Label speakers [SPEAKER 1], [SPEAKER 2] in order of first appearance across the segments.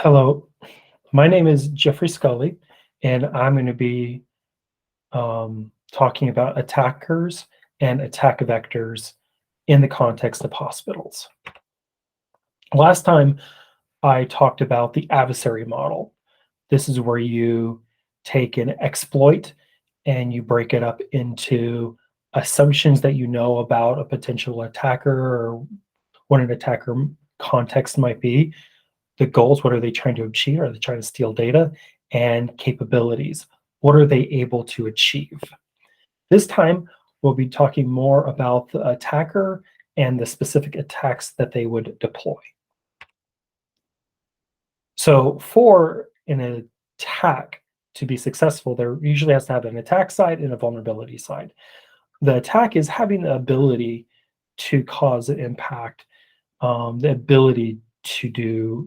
[SPEAKER 1] Hello, my name is Jeffrey Scully, and I'm going to be talking about attackers and attack vectors in the context of hospitals. Last time I talked about the adversary model. This is where you take an exploit and you break it up into assumptions that you know about a potential attacker or what an attacker context might be. The goals, what are they trying to achieve? Are they trying to steal data? And capabilities, what are they able to achieve? This time, we'll be talking more about the attacker and the specific attacks that they would deploy. So for an attack to be successful, there usually has to have an attack side and a vulnerability side. The attack is having the ability to cause an impact, the ability to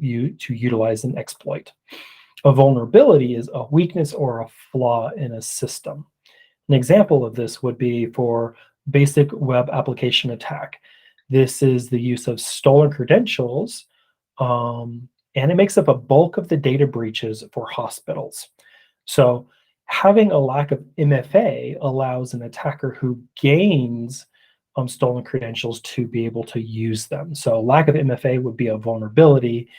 [SPEAKER 1] utilize an exploit. A vulnerability is a weakness or a flaw in a system. An example of this would be for basic web application attack. This is the use of stolen credentials, and it makes up a bulk of the data breaches for hospitals. So having a lack of MFA allows an attacker who gains stolen credentials to be able to use them. So lack of MFA would be a vulnerability,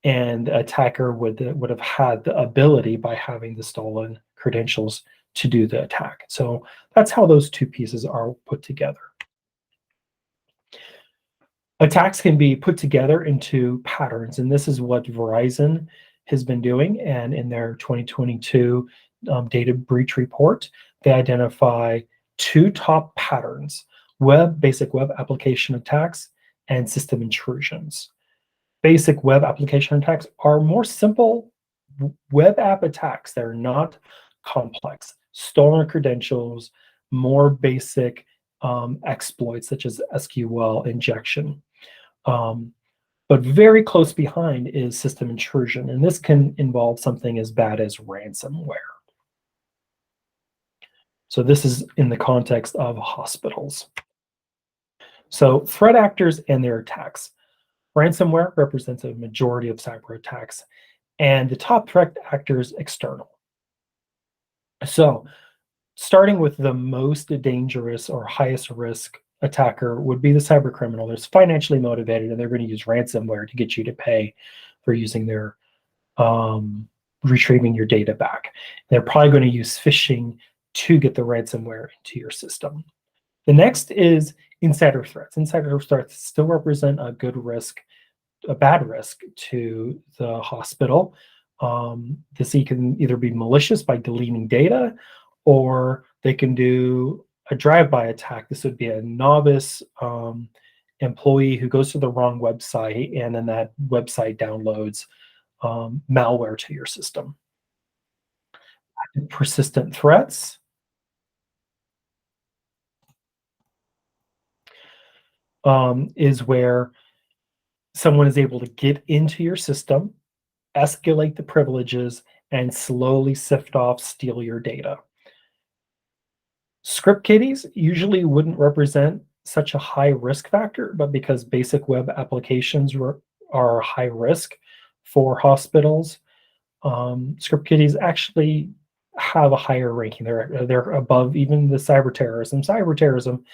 [SPEAKER 1] and the attacker would have had the ability by having the stolen credentials to do the attack. So that's how those two pieces are put together. Attacks can be put together into patterns, and this is what Verizon has been doing. And in their 2022 data breach report, they identify two top patterns: basic web application attacks and system intrusions. Basic web application attacks are more simple web app attacks. They're not complex. Stolen credentials, more basic exploits such as SQL injection. But very close behind is system intrusion, and this can involve something as bad as ransomware. So this is in the context of hospitals. So threat actors and their attacks. Ransomware represents a majority of cyber attacks, and the top threat actors external. So starting with the most dangerous or highest risk attacker would be the cyber criminal. They're financially motivated, and they're going to use ransomware to get you to pay for using their retrieving your data back. They're probably going to use phishing to get the ransomware into your system. The next is insider threats. Insider threats still represent a good risk, a bad risk to the hospital. This can either be malicious by deleting data, or they can do a drive-by attack. This would be a novice employee who goes to the wrong website, and then that website downloads malware to your system. Persistent threats. Is where someone is able to get into your system, escalate the privileges, and slowly sift off, steal your data. Script kiddies usually wouldn't represent such a high risk factor, but because basic web applications are high risk for hospitals, script kiddies actually have a higher ranking. They're above even the cyber terrorism. Cyber terrorism,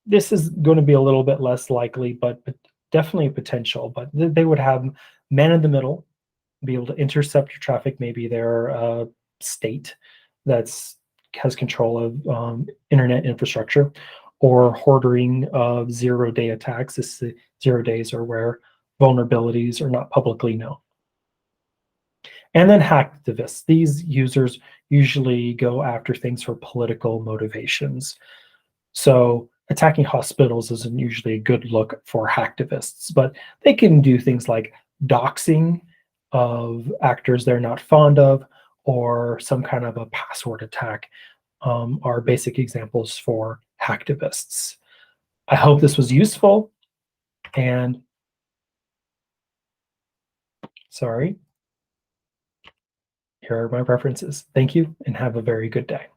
[SPEAKER 1] this is going to be a little bit less likely, but definitely a potential. But they would have man in the middle, be able to intercept your traffic. Maybe they're a state that's has control of internet infrastructure, or hoarding of zero-day attacks. This 0 days are where vulnerabilities are not publicly known. And then hacktivists. These users usually go after things for political motivations. So attacking hospitals isn't usually a good look for hacktivists, but they can do things like doxing of actors they're not fond of, or some kind of a password attack are basic examples for hacktivists. I hope this was useful, and sorry, here are my references. Thank you, and have a very good day.